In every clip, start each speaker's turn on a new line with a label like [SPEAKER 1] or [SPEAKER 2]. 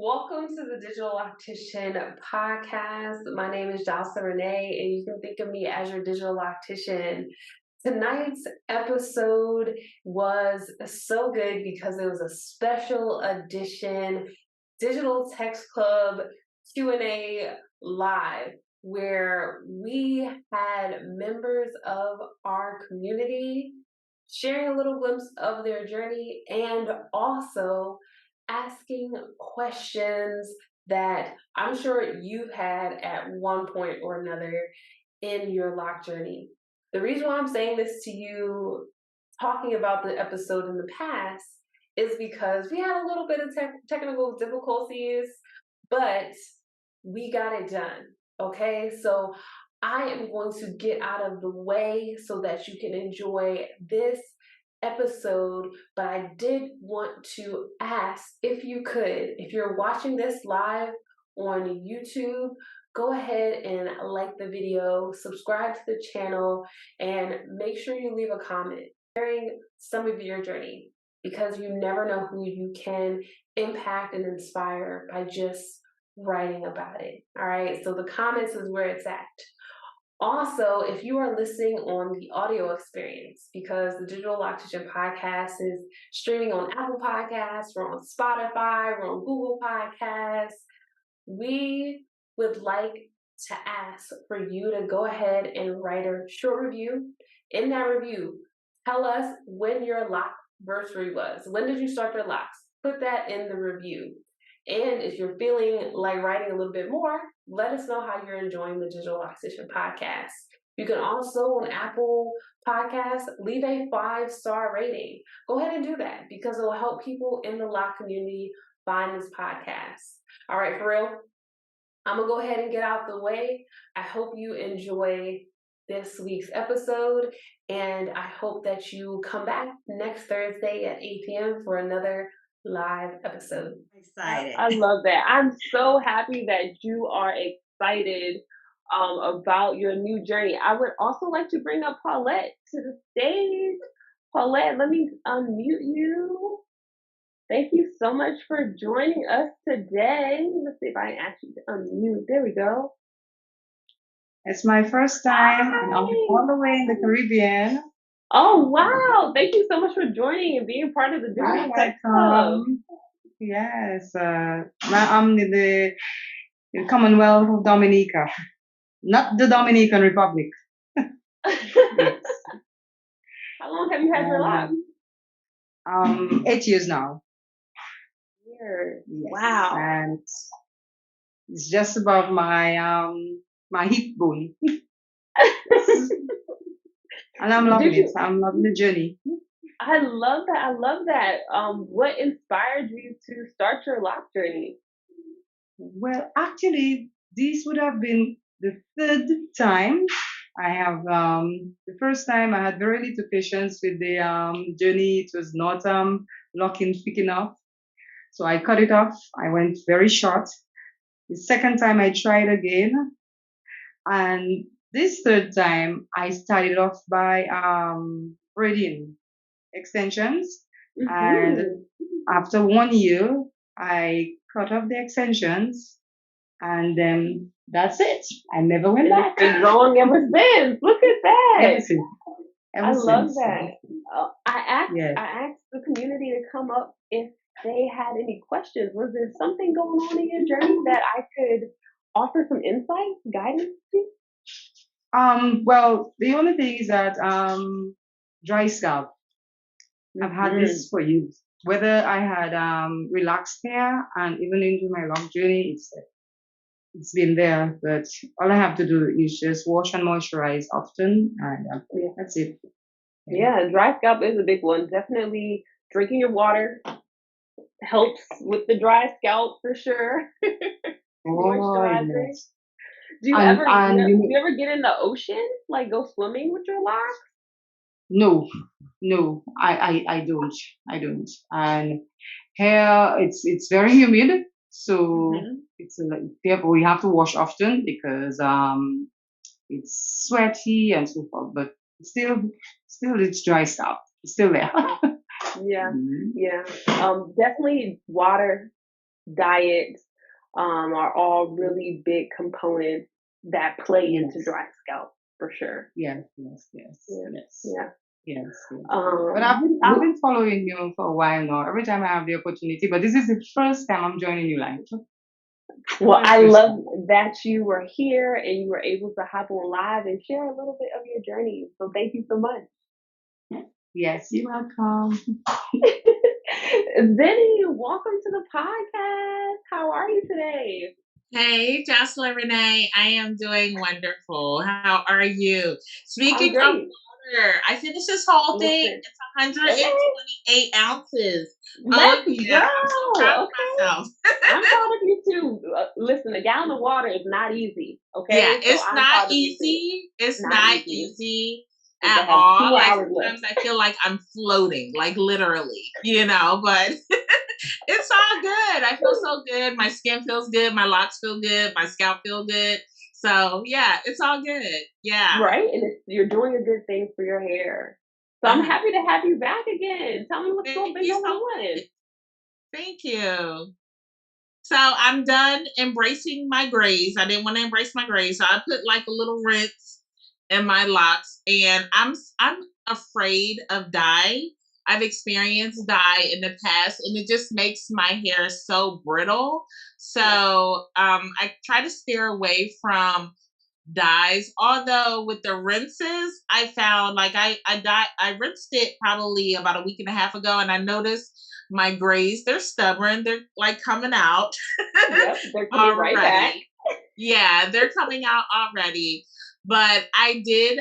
[SPEAKER 1] Welcome to the Digital Loctician Podcast. My name is Jocelyn Renee, and you can think of me as your digital loctician. Tonight's episode was so good because it was a special edition Digital Text Club Q&A live where we had members of our community sharing a little glimpse of their journey and also asking questions that I'm sure you've had at one point or another in your lock journey. The reason why I'm saying this to you, talking about the episode in the past, is because we had a little bit of technical difficulties, but we got it done. Okay, so I am going to get out of the way so that you can enjoy this episode, but I did want to ask if you could, if you're watching this live on YouTube, go ahead and like the video, subscribe to the channel, and make sure you leave a comment sharing some of your journey because you never know who you can impact and inspire by just writing about it. All right, so the comments is where it's at. Also, if you are listening on the audio experience, because the Digital Loctician Podcast is streaming on Apple Podcasts, we're on Spotify, we're on Google Podcasts, we would like to ask for you to go ahead and write a short review. In that review, tell us when your lock anniversary was. When did you start your locks? Put that in the review. And if you're feeling like writing a little bit more, let us know how you're enjoying the Digital Loctician Podcast. You can also, on Apple Podcasts, leave a 5-star rating. Go ahead and do that because it will help people in the lock community find this podcast. All right, for real, I'm going to go ahead and get out the way. I hope you enjoy this week's episode, and I hope that you come back next Thursday at 8 p.m. for another live episode.
[SPEAKER 2] Excited.
[SPEAKER 1] I love that. I'm so happy that you are excited about your new journey. I would also like to bring up Paulette to the stage. Paulette, let me unmute you. Thank you so much for joining us today. Let's see if I can actually unmute. There we go.
[SPEAKER 2] It's my first time, and I'm all the way in the Caribbean.
[SPEAKER 1] Oh, wow. Thank you so much for joining and being part of the Digital Text Club.
[SPEAKER 2] Yes, I'm in the Commonwealth of Dominica, not the Dominican Republic.
[SPEAKER 1] Yes. How long have you had your lock?
[SPEAKER 2] 8 years now.
[SPEAKER 1] Weird.
[SPEAKER 2] Yes.
[SPEAKER 1] Wow.
[SPEAKER 2] And it's just above my my hip bone. And I'm loving it. I'm loving the journey.
[SPEAKER 1] I love that. I love that. What inspired you to start your lock journey?
[SPEAKER 2] Well, actually, this would have been the third time. I have the first time I had very little patience with the journey. It was not locking thick enough, so I cut it off. I went very short. The second time I tried again, and this third time I started off by braiding extensions, and after 1 year I cut off the extensions, and then that's it. I never went back.
[SPEAKER 1] It's been growing ever since. Look at that.
[SPEAKER 2] Ever since.
[SPEAKER 1] I love that. I asked the community to come up if they had any questions. Was there something going on in your journey that I could offer some insight, guidance to?
[SPEAKER 2] Well, the only thing is that dry scalp. I've had this for years. Whether I had relaxed hair and even into my long journey, it's been there. But all I have to do is just wash and moisturize often, and that's it.
[SPEAKER 1] Yeah, dry scalp is a big one. Definitely drinking your water helps with the dry scalp for sure. Moisturizer. Yes. Do you ever get in the ocean, like go swimming with your locks?
[SPEAKER 2] No, I don't. And hair, it's very humid, so it's we have to wash often because it's sweaty and so forth. But still it's dry scalp. It's still there.
[SPEAKER 1] Yeah. Definitely water diet, are all really big components that play into
[SPEAKER 2] Yes.
[SPEAKER 1] dry scalp for sure.
[SPEAKER 2] Yes. Yes. Yes.
[SPEAKER 1] Yeah,
[SPEAKER 2] Yes.
[SPEAKER 1] yeah.
[SPEAKER 2] Yes. Yes. But
[SPEAKER 1] Um,
[SPEAKER 2] I've been following you for a while now. Every time I have the opportunity, but this is the first time I'm joining you live.
[SPEAKER 1] well, I
[SPEAKER 2] First
[SPEAKER 1] love
[SPEAKER 2] time.
[SPEAKER 1] that you were here and you were able to hop on live and share a little bit of your journey. So thank you so much.
[SPEAKER 2] Yes, you're welcome.
[SPEAKER 1] Vinny, welcome to the podcast. How are you today?
[SPEAKER 3] Hey, Jocelyn Renee, I am doing wonderful. How are you?
[SPEAKER 1] I'm
[SPEAKER 3] Speaking of
[SPEAKER 1] great.
[SPEAKER 3] water, I finished this whole thing.
[SPEAKER 1] Listen,
[SPEAKER 3] It's
[SPEAKER 1] okay,
[SPEAKER 3] 128 ounces. Oh,
[SPEAKER 1] let's
[SPEAKER 3] yeah. I'm so
[SPEAKER 1] go.
[SPEAKER 3] proud of
[SPEAKER 1] Okay,
[SPEAKER 3] myself.
[SPEAKER 1] I'm proud of you too. Listen, a gallon of water is not easy.
[SPEAKER 3] Yeah,
[SPEAKER 1] Okay, so
[SPEAKER 3] it's
[SPEAKER 1] I'm
[SPEAKER 3] not
[SPEAKER 1] proud of you too.
[SPEAKER 3] easy. It's
[SPEAKER 1] Not
[SPEAKER 3] not
[SPEAKER 1] easy.
[SPEAKER 3] easy
[SPEAKER 1] You can
[SPEAKER 3] at
[SPEAKER 1] have
[SPEAKER 3] all.
[SPEAKER 1] 2
[SPEAKER 3] Like
[SPEAKER 1] hours left.
[SPEAKER 3] sometimes I feel like I'm floating, like literally, but it's all good. I feel so good. My skin feels good. My locks feel good. My scalp feel good. So yeah, it's all good. Yeah.
[SPEAKER 1] Right? And you're doing a good thing for your hair. So I'm
[SPEAKER 3] Uh-huh.
[SPEAKER 1] happy to have you back again. Tell me what's
[SPEAKER 3] Thank
[SPEAKER 1] been
[SPEAKER 3] you
[SPEAKER 1] going
[SPEAKER 3] so
[SPEAKER 1] on.
[SPEAKER 3] much. Thank you. So I'm done embracing my grays. I didn't want to embrace my grays, so I put like a little rinse in my locks, and I'm afraid of dye. I've experienced dye in the past, and it just makes my hair so brittle.
[SPEAKER 1] Yeah.
[SPEAKER 3] So I try to steer away from dyes. Although with the rinses, I found like I rinsed it probably about a week and a half ago, and I noticed my grays, they're stubborn. They're like coming out
[SPEAKER 1] Yep, they're coming right back.
[SPEAKER 3] already. Yeah, they're coming out already. But I've been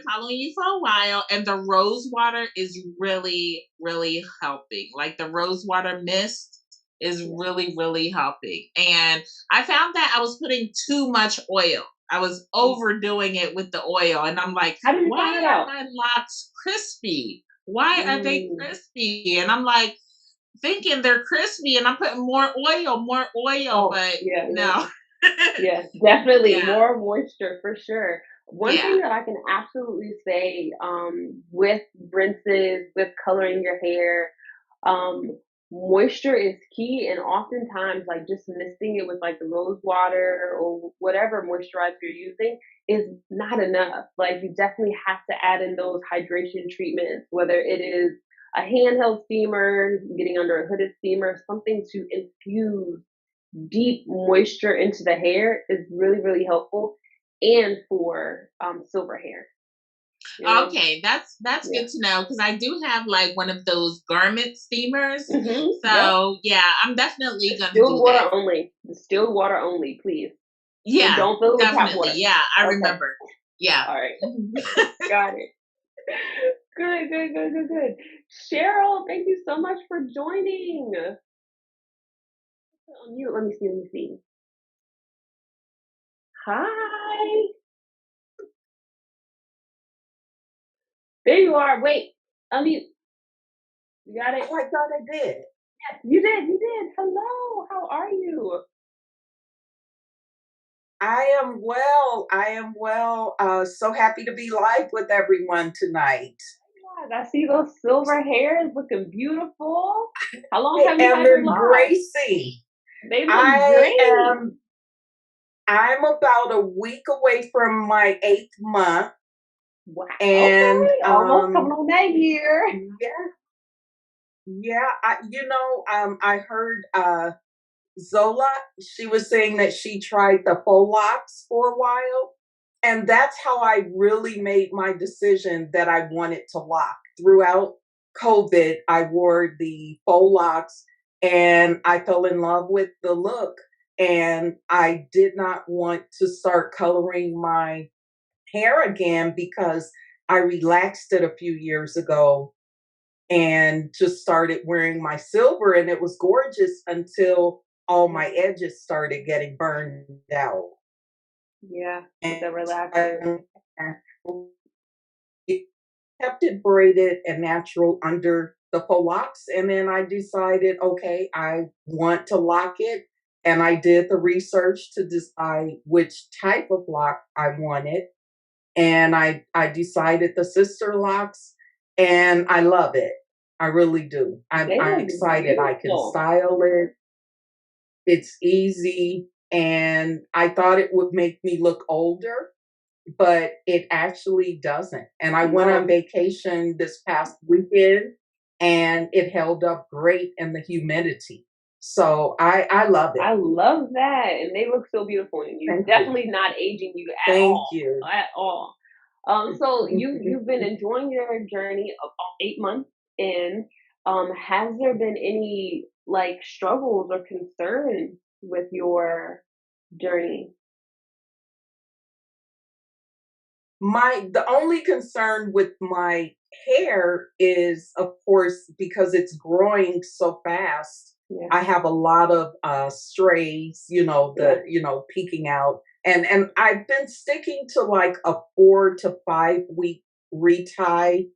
[SPEAKER 3] following you for a while, and the rose water is really, really helping. Like the rose water mist is
[SPEAKER 1] Yeah.
[SPEAKER 3] really, really helping. And I found that I was putting too much oil. I was overdoing it with the oil. And I'm like,
[SPEAKER 1] How did you find
[SPEAKER 3] why
[SPEAKER 1] that
[SPEAKER 3] are
[SPEAKER 1] out?
[SPEAKER 3] my locks crispy? Why are they
[SPEAKER 1] Mm.
[SPEAKER 3] crispy? And I'm like, thinking they're crispy, and I'm putting more oil,
[SPEAKER 1] Oh,
[SPEAKER 3] but
[SPEAKER 1] yeah, yeah.
[SPEAKER 3] no.
[SPEAKER 1] Yes, definitely
[SPEAKER 3] Yeah,
[SPEAKER 1] more moisture for sure. One
[SPEAKER 3] yeah.
[SPEAKER 1] thing that I can absolutely say, with rinses, with coloring your hair, um, moisture is key, and oftentimes, like just misting it with like the rose water or whatever moisturizer you're using is not enough. Like you definitely have to add in those hydration treatments, whether it is a handheld steamer, getting under a hooded steamer, something to infuse deep moisture into the hair is really, really helpful. And for silver hair, you know,
[SPEAKER 3] Okay, that's
[SPEAKER 1] yeah.
[SPEAKER 3] good to know, because I do have like one of those garment steamers.
[SPEAKER 1] Yep.
[SPEAKER 3] So yeah, I'm definitely gonna
[SPEAKER 1] Distilled
[SPEAKER 3] do that.
[SPEAKER 1] water only. Distilled water only, please. And
[SPEAKER 3] Yeah,
[SPEAKER 1] don't fill it with tap
[SPEAKER 3] definitely.
[SPEAKER 1] water.
[SPEAKER 3] Yeah, I
[SPEAKER 1] Okay.
[SPEAKER 3] remember. Yeah.
[SPEAKER 1] All right.
[SPEAKER 3] Mhm.
[SPEAKER 1] Got it. Good, good, good, good, good. Cheryl, thank you so much for joining. On mute. Let me see. Let me see. Hi. There you are. Wait. Unmute. You got it?
[SPEAKER 4] Oh, I thought I did.
[SPEAKER 1] Yes, you did. You did. Hello. How are you?
[SPEAKER 4] I am well. I am well. So happy to be live with everyone tonight.
[SPEAKER 1] Yes, I see those silver hairs looking beautiful. How long
[SPEAKER 4] I
[SPEAKER 1] have you
[SPEAKER 4] am
[SPEAKER 1] had them live?
[SPEAKER 4] embracing.
[SPEAKER 1] They look
[SPEAKER 4] I
[SPEAKER 1] great.
[SPEAKER 4] am. I'm about a week away from my 8th month,
[SPEAKER 1] Wow.
[SPEAKER 4] and
[SPEAKER 1] Okay. Almost coming on that year.
[SPEAKER 4] yeah, yeah. I heard Zola. She was saying that she tried the faux locks for a while. And that's how I really made my decision that I wanted to lock. Throughout COVID, I wore the faux locks and I fell in love with the look. And I did not want to start coloring my hair again because I relaxed it a few years ago and just started wearing my silver. And it was gorgeous until all my edges started getting burned out.
[SPEAKER 1] Yeah, with the
[SPEAKER 4] And
[SPEAKER 1] relaxers.
[SPEAKER 4] I kept it braided and natural under the faux locks. And then I decided, okay, I want to lock it. And I did the research to decide which type of lock I wanted. And I decided the sister locks, and I love it. I really do.
[SPEAKER 1] They
[SPEAKER 4] I'm
[SPEAKER 1] look
[SPEAKER 4] excited. I can
[SPEAKER 1] beautiful.
[SPEAKER 4] style it. It's easy, and I thought it would make me look older, but it actually doesn't. And I went on
[SPEAKER 1] No,
[SPEAKER 4] vacation this past weekend, and it held up great in the humidity. So I love it.
[SPEAKER 1] I love that, and they look so beautiful in you.
[SPEAKER 4] Thank you.
[SPEAKER 1] Definitely not aging you
[SPEAKER 4] Thank you.
[SPEAKER 1] at all. So you've been enjoying your journey about 8 months in. Has there been any like struggles or concerns with your journey?
[SPEAKER 4] The only concern with my hair is, of course, because it's growing so fast.
[SPEAKER 1] Yeah,
[SPEAKER 4] I have a lot of strays,
[SPEAKER 1] yeah,
[SPEAKER 4] peeking out, and I've been sticking to like a 4 to 5 week retie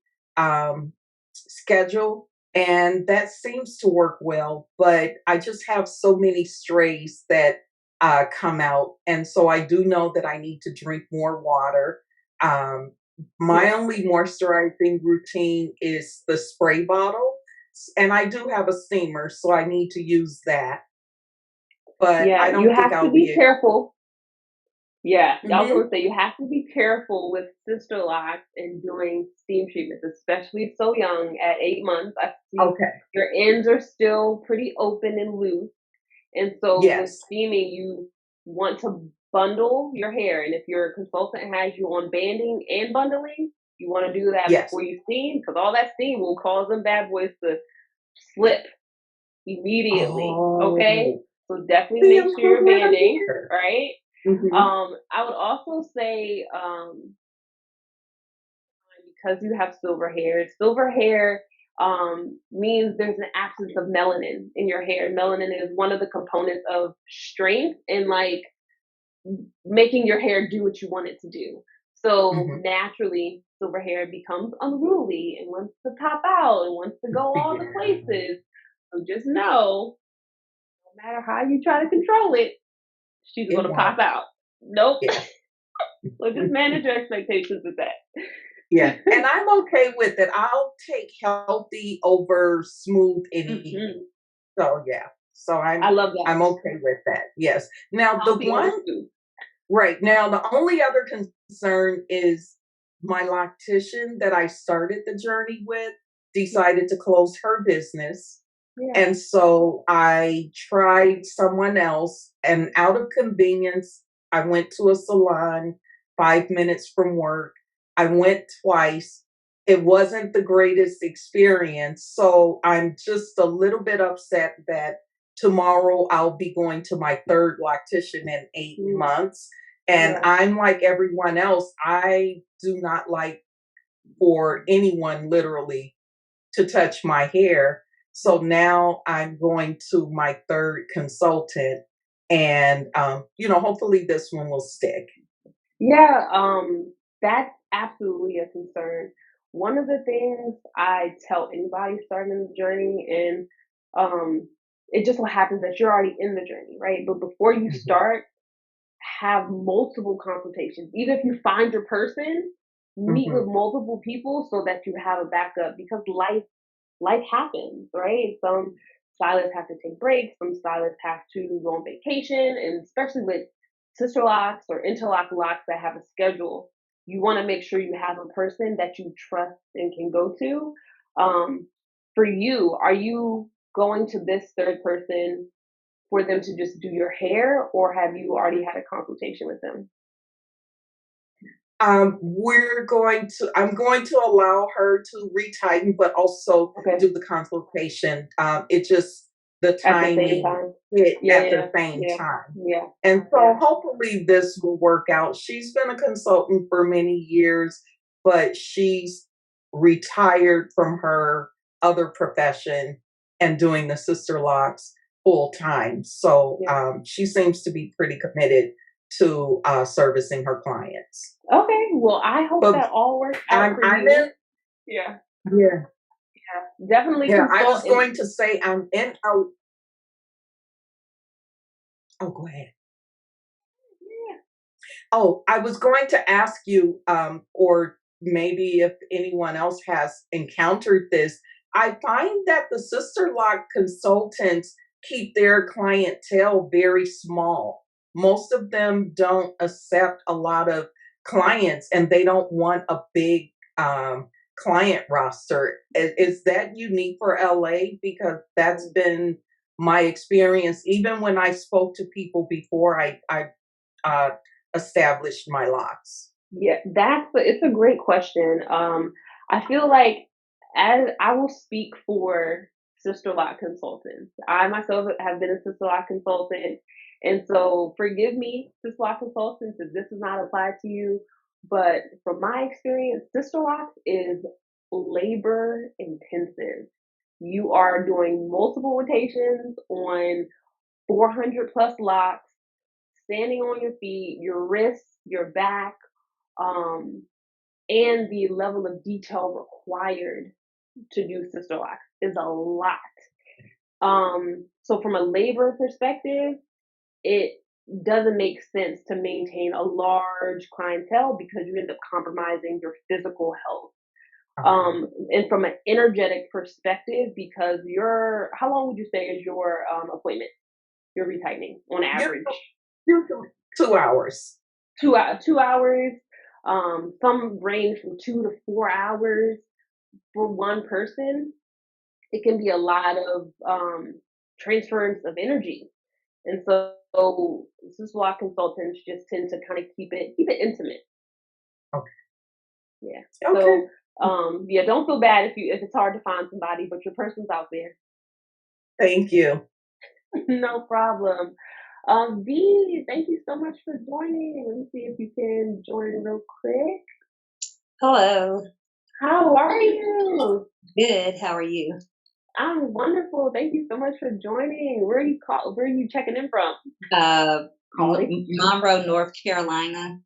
[SPEAKER 4] schedule, and that seems to work well. But I just have so many strays that come out, and so I do know that I need to drink more water. um,
[SPEAKER 1] yeah,
[SPEAKER 4] my only moisturizing routine is the spray bottle, and I do have a steamer, so I need to use that. But
[SPEAKER 1] yeah.
[SPEAKER 4] I
[SPEAKER 1] You
[SPEAKER 4] don't think
[SPEAKER 1] have to
[SPEAKER 4] I'll
[SPEAKER 1] be
[SPEAKER 4] be able.
[SPEAKER 1] careful. Yeah, I was
[SPEAKER 4] Hmm.
[SPEAKER 1] gonna say you have to be careful with sister locks and doing steam treatments, especially so young at 8 months. I see
[SPEAKER 4] Okay.
[SPEAKER 1] your ends are still pretty open and loose. And so with
[SPEAKER 4] Yes.
[SPEAKER 1] steaming, you want to bundle your hair. And if your consultant has you on banding and bundling, you want to do that
[SPEAKER 4] Yes.
[SPEAKER 1] before you steam because all that steam will cause them bad boys to slip immediately. Okay.
[SPEAKER 4] Oh,
[SPEAKER 1] So definitely
[SPEAKER 4] see,
[SPEAKER 1] make
[SPEAKER 4] I'm
[SPEAKER 1] sure
[SPEAKER 4] so
[SPEAKER 1] you're
[SPEAKER 4] glad I'm
[SPEAKER 1] banding,
[SPEAKER 4] here.
[SPEAKER 1] right?
[SPEAKER 4] Hmm.
[SPEAKER 1] I would also say, because you have silver hair means there's an absence of melanin in your hair. Melanin is one of the components of strength and like making your hair do what you want it to do. So
[SPEAKER 4] Hmm.
[SPEAKER 1] naturally, silver hair becomes unruly and wants to pop out and wants to go all the
[SPEAKER 4] Yeah.
[SPEAKER 1] places. So just know, no matter how you try to control it, she's
[SPEAKER 4] It
[SPEAKER 1] going to
[SPEAKER 4] won't.
[SPEAKER 1] pop out. Nope.
[SPEAKER 4] Yeah.
[SPEAKER 1] So just manage your expectations with
[SPEAKER 4] Yeah.
[SPEAKER 1] that.
[SPEAKER 4] And I'm okay with it. I'll take healthy over smooth any day.
[SPEAKER 1] Mhm.
[SPEAKER 4] So yeah. So
[SPEAKER 1] I
[SPEAKER 4] I'm
[SPEAKER 1] love that.
[SPEAKER 4] I'm okay with that. Yes. Now the
[SPEAKER 1] Healthy over
[SPEAKER 4] one
[SPEAKER 1] smooth.
[SPEAKER 4] right now the only other concern is my loctician that I started the journey with decided to close her business.
[SPEAKER 1] Yeah.
[SPEAKER 4] And so I tried someone else, and out of convenience, I went to a salon 5 minutes from work. I went twice. It wasn't the greatest experience. So I'm just a little bit upset that tomorrow I'll be going to my third loctician in eight
[SPEAKER 1] Mm,
[SPEAKER 4] months. And
[SPEAKER 1] yeah.
[SPEAKER 4] I'm like everyone else, I do not like for anyone literally to touch my hair. So now I'm going to my third consultant, and hopefully this one will stick.
[SPEAKER 1] Yeah, that's absolutely a concern. One of the things I tell anybody starting the journey, and um, it just so happens that you're already in the journey, right? But before you
[SPEAKER 4] Mhm.
[SPEAKER 1] start, have multiple consultations. Even if you find your person, meet with
[SPEAKER 4] Mhm.
[SPEAKER 1] multiple people so that you have a backup because life happens, right? Some stylists have to take breaks, some stylists have to go on vacation, and especially with sister locks or interlock locks that have a schedule, you want to make sure you have a person that you trust and can go to. Um, for you, are you going to this third person for them to just do your hair, or have you already had a consultation with them?
[SPEAKER 4] I'm going to allow her to retighten, but also
[SPEAKER 1] Okay,
[SPEAKER 4] do the consultation. It just, the
[SPEAKER 1] at the same
[SPEAKER 4] timing
[SPEAKER 1] time.
[SPEAKER 4] hit
[SPEAKER 1] Yeah,
[SPEAKER 4] at the
[SPEAKER 1] yeah,
[SPEAKER 4] same
[SPEAKER 1] yeah,
[SPEAKER 4] time.
[SPEAKER 1] yeah,
[SPEAKER 4] And
[SPEAKER 1] yeah.
[SPEAKER 4] so hopefully this will work out. She's been a consultant for many years, but she's retired from her other profession and doing the sister locks full time. So
[SPEAKER 1] Yeah.
[SPEAKER 4] she seems to be pretty committed to servicing her clients.
[SPEAKER 1] Okay, well, I hope
[SPEAKER 4] But
[SPEAKER 1] that all works out for
[SPEAKER 4] I'm
[SPEAKER 1] you.
[SPEAKER 4] in.
[SPEAKER 1] Yeah,
[SPEAKER 4] Yeah,
[SPEAKER 1] yeah. Definitely
[SPEAKER 4] yeah. I
[SPEAKER 1] consult
[SPEAKER 4] was
[SPEAKER 1] and
[SPEAKER 4] going to say I'm in. Oh, oh, go ahead.
[SPEAKER 1] yeah.
[SPEAKER 4] Oh, I was going to ask you, or maybe if anyone else has encountered this. I find that the sister lock consultants keep their clientele very small. Most of them don't accept a lot of clients and they don't want a big client roster. Is that unique for LA? Because that's been my experience, even when I spoke to people before I uh, established my locks.
[SPEAKER 1] Yeah, it's a great question. I feel like, as I will speak for Sister Lock consultants. I myself have been a Sister Lock consultant, and so forgive me, Sister Lock consultants, if this does not apply to you. But from my experience, Sister Lock is labor intensive. You are doing multiple rotations on 400 plus locks, standing on your feet, your wrists, your back, um, and the level of detail required to do sister locks is a lot. So from a labor perspective, it doesn't make sense to maintain a large clientele because you end up compromising your physical health. And from an energetic perspective, because how long would you say is your appointment? Your retightening on average?
[SPEAKER 4] Usually 2 hours.
[SPEAKER 1] 2 hours. Some range from 2 to 4 hours for one person. It can be a lot of transference of energy, and so this is why consultants just tend to kind of keep it intimate.
[SPEAKER 4] Okay.
[SPEAKER 1] Yeah.
[SPEAKER 4] Okay.
[SPEAKER 1] So yeah, don't feel bad if it's hard to find somebody, but your person's out there.
[SPEAKER 4] Thank you.
[SPEAKER 1] No problem. V, thank you so much for joining. Let me see if you can join real quick.
[SPEAKER 5] Hello.
[SPEAKER 1] How are you?
[SPEAKER 5] Good. How are you?
[SPEAKER 1] I'm wonderful. Thank you so much for joining. Where are you checking in from?
[SPEAKER 5] Monroe, North Carolina.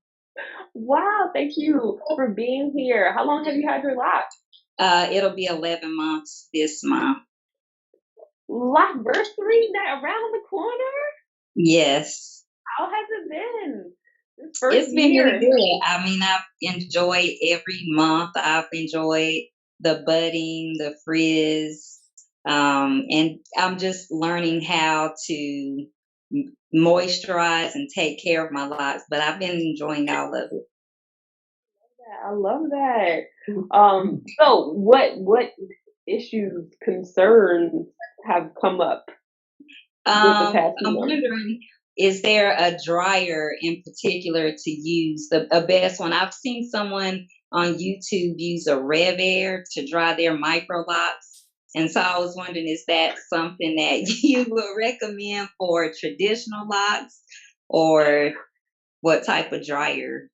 [SPEAKER 1] Wow, thank you for being here. How long have you had your lock?
[SPEAKER 5] It'll be 11 months this month.
[SPEAKER 1] Lockversary around the corner?
[SPEAKER 5] Yes.
[SPEAKER 1] How has it been?
[SPEAKER 5] It's been really good. I mean, I've enjoyed every month. I've enjoyed the budding, the frizz, and I'm just learning how to moisturize and take care of my locks. But I've been enjoying all of it.
[SPEAKER 1] I love that. So what issues, concerns have come up with the past
[SPEAKER 5] I'm
[SPEAKER 1] month?
[SPEAKER 5] wondering, is there a dryer in particular to use? The best one. I've seen someone on YouTube use a Rev Air to dry their micro locks. And so I was wondering, is that something that you would recommend for traditional locks, or what type of dryer?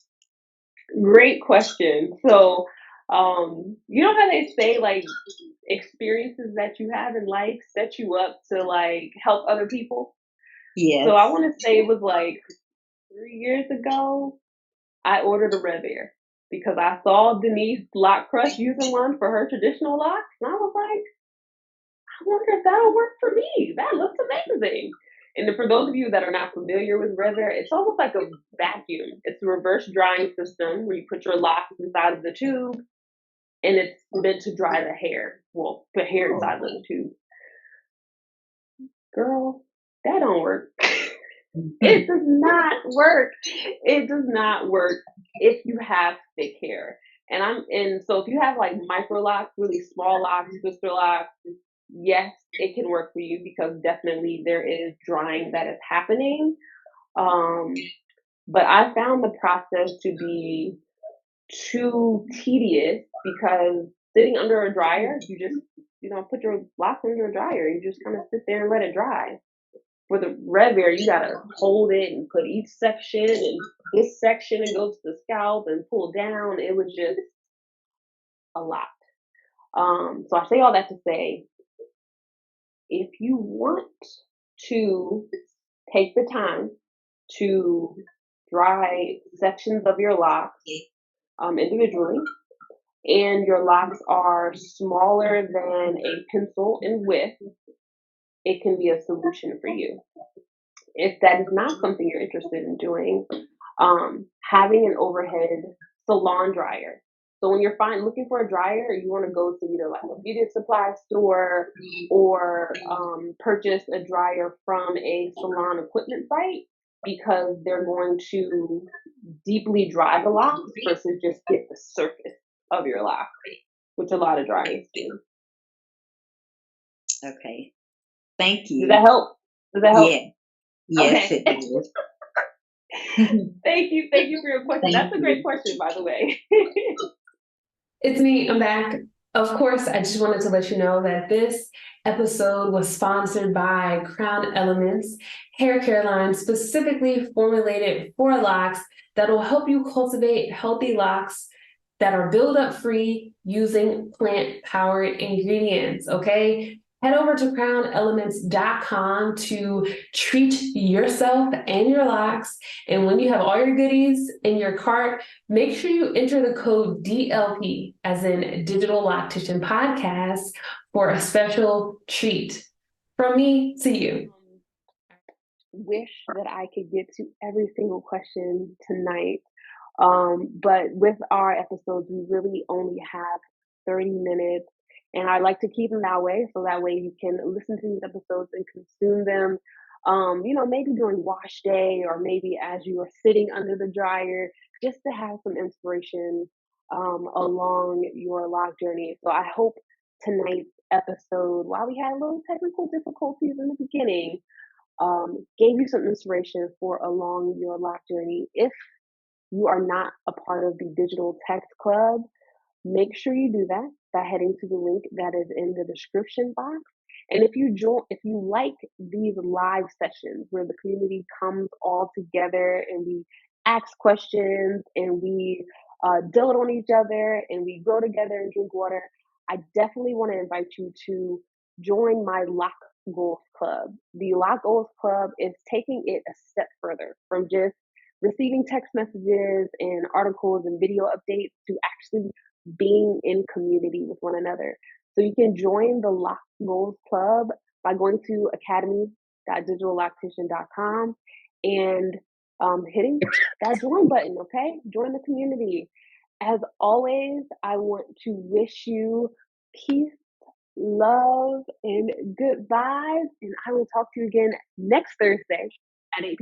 [SPEAKER 1] Great question. So, you know how they say like experiences that you have in life set you up to like help other people?
[SPEAKER 5] Yes.
[SPEAKER 1] So I want to say it was like 3 years ago, I ordered a Rev Air because I saw Denise Lock Crush using one for her traditional locks, and I was like, I wonder if that'll work for me. That looks amazing. And then for those of you that are not familiar with Rev Air, it's almost like a vacuum. It's a reverse drying system where you put your locks inside of the tube, and it's meant to dry the hair. Well, the hair inside of the tube. Girl, that don't work. It does not work. It does not work if you have thick hair. And so if you have like micro locks, really small locks, sister locks, yes, it can work for you because definitely there is drying that is happening. But I found the process to be too tedious because sitting under a dryer, you just put your locks under a dryer. You just kind of sit there and let it dry. For the Rev Air, you gotta hold it and put each section and this section and go to the scalp and pull down. It was just a lot. So I say all that to say, if you want to take the time to dry sections of your locks individually, and your locks are smaller than a pencil in width, it can be a solution for you. If that is not something you're interested in doing, having an overhead salon dryer. So when you're looking for a dryer, you want to go to either like a beauty supply store or purchase a dryer from a salon equipment site, because they're going to deeply dry the locks versus just get the surface of your lock, which a lot of dryers do.
[SPEAKER 5] Okay. Thank you.
[SPEAKER 1] Does that help?
[SPEAKER 5] Yeah. Yes,
[SPEAKER 1] Okay.
[SPEAKER 5] it does.
[SPEAKER 1] Thank you for your question. That's a great question, by the way. It's me, I'm back. Of course, I just wanted to let you know that this episode was sponsored by Crown Elements hair care line, specifically formulated for locks that will help you cultivate healthy locks that are buildup free using plant-powered ingredients, okay? Head over to crownelements.com to treat yourself and your locks. And when you have all your goodies in your cart, make sure you enter the code DLP, as in Digital Loctician Podcast, for a special treat from me to you. Wish that I could get to every single question tonight. But with our episodes, we really only have 30 minutes. And I like to keep them that way, so that way you can listen to these episodes and consume them, maybe during wash day, or maybe as you are sitting under the dryer, just to have some inspiration along your lock journey. So I hope tonight's episode, while we had a little technical difficulties in the beginning, gave you some inspiration for along your lock journey. If you are not a part of the Digital Text Club, make sure you do that by heading to the link that is in the description box. And if you like these live sessions where the community comes all together and we ask questions and we dote on each other and we grow together and drink water, I definitely want to invite you to join my Lock Goals Club. The Lock Goals Club is taking it a step further from just receiving text messages and articles and video updates to actually being in community with one another. So you can join the Lock Goals Club by going to academy.digitalloctician.com and hitting that join button, okay? Join the community. As always, I want to wish you peace, love, and good vibes. And I will talk to you again next Thursday at 8 p.m.